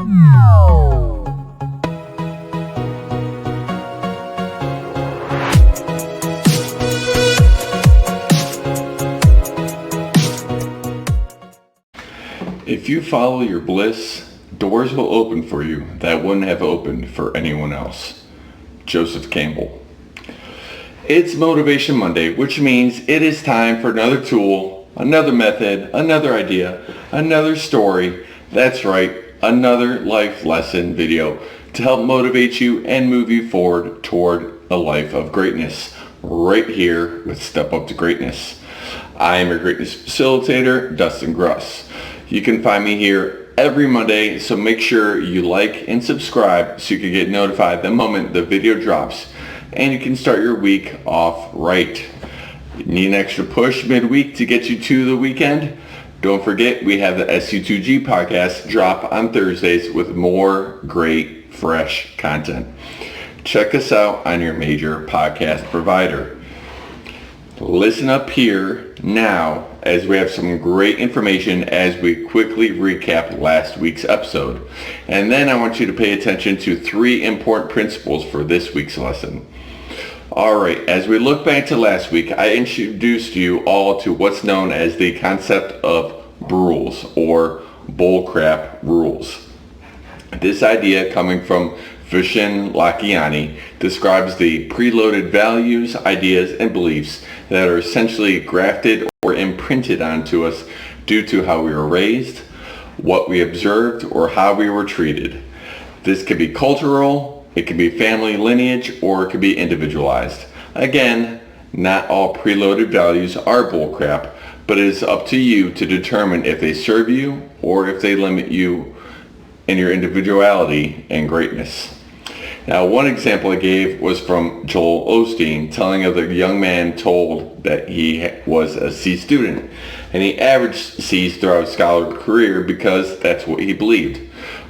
If you follow your bliss, doors will open for you that wouldn't have opened for anyone else. Joseph Campbell. It's Motivation Monday, which means it is time for another tool, another method, another idea, another story. That's right, another life lesson video to help motivate you and move you forward toward a life of greatness. Right here with Step Up to Greatness. I am your greatness facilitator, Dustin Gruss. You can find me here every Monday, so make sure you like and subscribe so you can get notified the moment the video drops and you can start your week off right. Need an extra push midweek to get you to the weekend? Don't forget we have the SU2G podcast drop on Thursdays with more great fresh content. Check us out on your major podcast provider. Listen up here now as we have some great information as we quickly recap last week's episode. And then I want you to pay attention to 3 important principles for this week's lesson. Alright, as we look back to last week, I introduced you all to what's known as the concept of rules or bullcrap rules. This idea, coming from Vishen Lakhiani, describes the preloaded values, ideas, and beliefs that are essentially grafted or imprinted onto us due to how we were raised, what we observed, or how we were treated. This could be cultural, it could be family lineage, or it could be individualized. Again, not all preloaded values are bullcrap, but it is up to you to determine if they serve you or if they limit you in your individuality and greatness. Now, one example I gave was from Joel Osteen telling of the young man told that he was a C student and he averaged C's throughout his scholarly career because that's what he believed.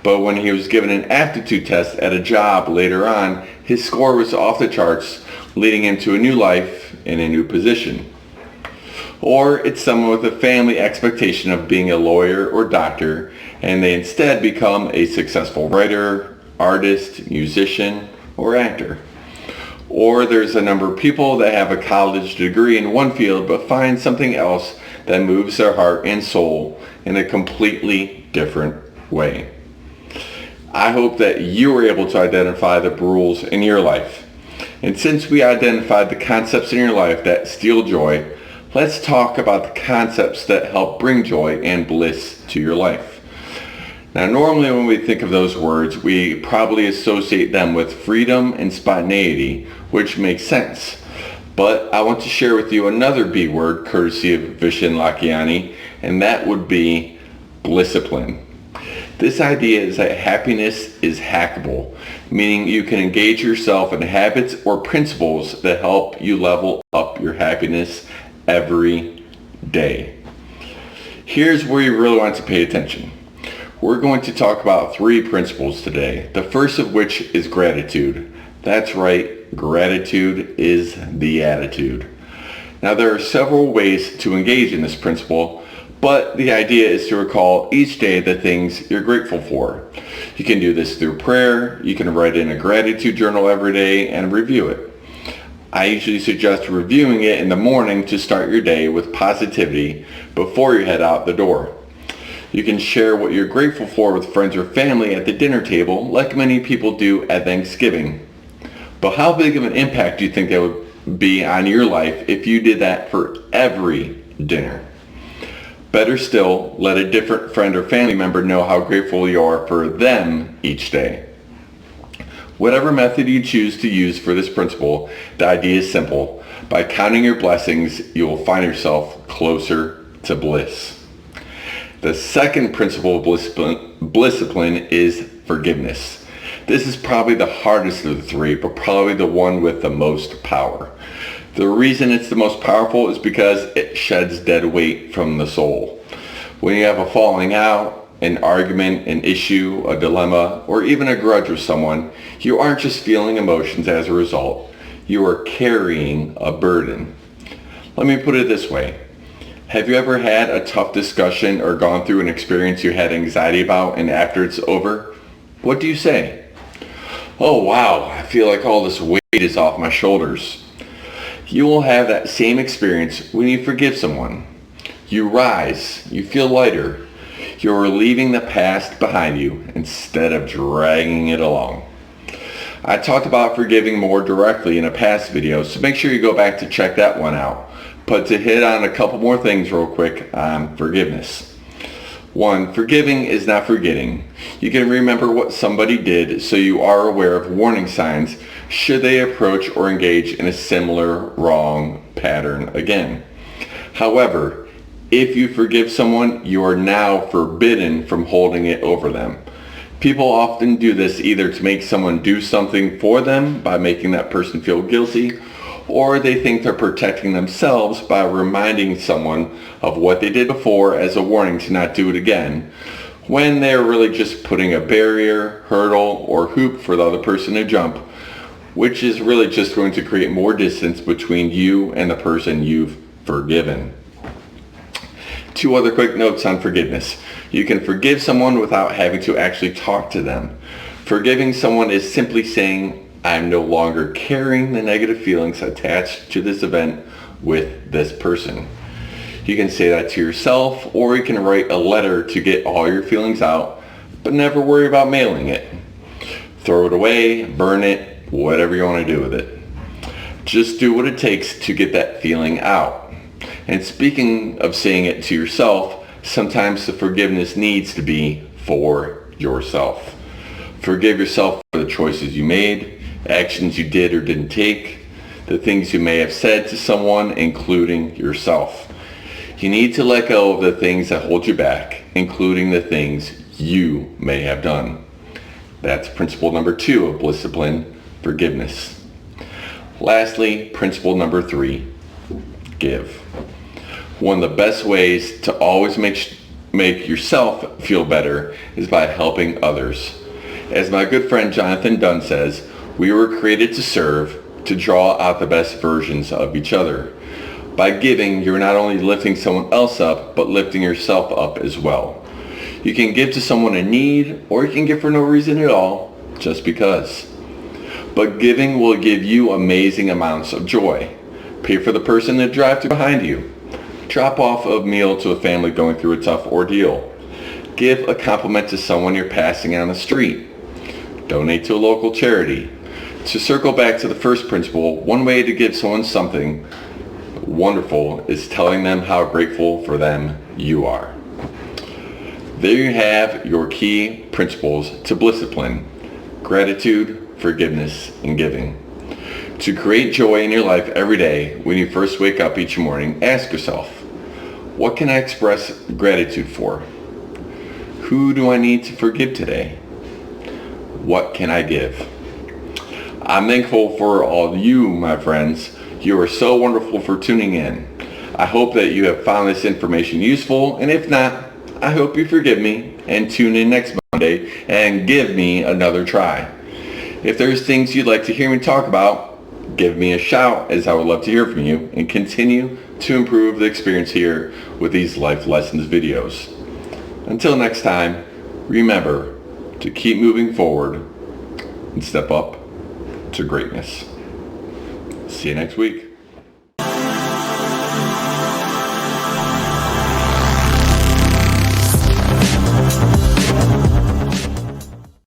But when he was given an aptitude test at a job later on, his score was off the charts, leading him to a new life in a new position. Or it's someone with a family expectation of being a lawyer or doctor, and they instead become a successful writer, artist, musician, or actor. Or there's a number of people that have a college degree in one field but find something else that moves their heart and soul in a completely different way. I hope that you were able to identify the rules in your life. And since we identified the concepts in your life that steal joy, let's talk about the concepts that help bring joy and bliss to your life. Now, normally when we think of those words, we probably associate them with freedom and spontaneity, which makes sense. But I want to share with you another B word, courtesy of Vishen Lakhiani, and that would be Blissipline. This idea is that happiness is hackable, meaning you can engage yourself in habits or principles that help you level up your happiness every day. Here's where you really want to pay attention. We're going to talk about 3 principles today, the first of which is gratitude. That's right, gratitude is the attitude. Now, there are several ways to engage in this principle, but the idea is to recall each day the things you're grateful for. You can do this through prayer, you can write in a gratitude journal every day and review it. I usually suggest reviewing it in the morning to start your day with positivity before you head out the door. You can share what you're grateful for with friends or family at the dinner table, like many people do at Thanksgiving. But how big of an impact do you think that would be on your life if you did that for every dinner? Better still, let a different friend or family member know how grateful you are for them each day. Whatever method you choose to use for this principle, the idea is simple. By counting your blessings, you will find yourself closer to bliss. The second principle of Blissipline is forgiveness. This is probably the hardest of the 3, but probably the one with the most power. The reason it's the most powerful is because it sheds dead weight from the soul. When you have a falling out, an argument, an issue, a dilemma, or even a grudge with someone, you aren't just feeling emotions as a result. You are carrying a burden. Let me put it this way. Have you ever had a tough discussion or gone through an experience you had anxiety about and after it's over, What do you say? Oh wow, I feel like all this weight is off my shoulders. You will have that same experience when you forgive someone. You rise, you feel lighter. You're leaving the past behind you instead of dragging it along. I talked about forgiving more directly in a past video, so make sure you go back to check that one out. But to hit on a couple more things real quick on forgiveness. 1. Forgiving is not forgetting. You can remember what somebody did so you are aware of warning signs should they approach or engage in a similar wrong pattern again. However, if you forgive someone, you are now forbidden from holding it over them. People often do this either to make someone do something for them by making that person feel guilty, or they think they're protecting themselves by reminding someone of what they did before as a warning to not do it again, when they're really just putting a barrier, hurdle, or hoop for the other person to jump, which is really just going to create more distance between you and the person you've forgiven. 2 other quick notes on forgiveness. You can forgive someone without having to actually talk to them. Forgiving someone is simply saying, I'm no longer carrying the negative feelings attached to this event with this person. You can say that to yourself, or you can write a letter to get all your feelings out, but never worry about mailing it. Throw it away, burn it, whatever you want to do with it. Just do what it takes to get that feeling out. And speaking of saying it to yourself, sometimes the forgiveness needs to be for yourself. Forgive yourself for the choices you made, actions you did or didn't take, the things you may have said to someone, including yourself. You need to let go of the things that hold you back, including the things you may have done. That's principle number 2 of Blissipline, forgiveness. Lastly, principle number 3, give. One of the best ways to always make yourself feel better is by helping others. As my good friend Jonathan Dunn says, we were created to serve, to draw out the best versions of each other. By giving, you're not only lifting someone else up, but lifting yourself up as well. You can give to someone in need, or you can give for no reason at all, just because. But giving will give you amazing amounts of joy. Pay for the person that drive through behind you. Drop off a meal to a family going through a tough ordeal. Give a compliment to someone you're passing on the street. Donate to a local charity. To circle back to the first principle, one way to give someone something wonderful is telling them how grateful for them you are. There you have your key principles to Blissipline: gratitude, forgiveness, and giving. To create joy in your life every day, when you first wake up each morning, ask yourself, what can I express gratitude for? Who do I need to forgive today? What can I give? I'm thankful for all you, my friends. You are so wonderful for tuning in. I hope that you have found this information useful, and if not, I hope you forgive me and tune in next Monday and give me another try. If there's things you'd like to hear me talk about, give me a shout, as I would love to hear from you and continue to improve the experience here with these life lessons videos. Until next time, remember to keep moving forward and step up to greatness. See you next week.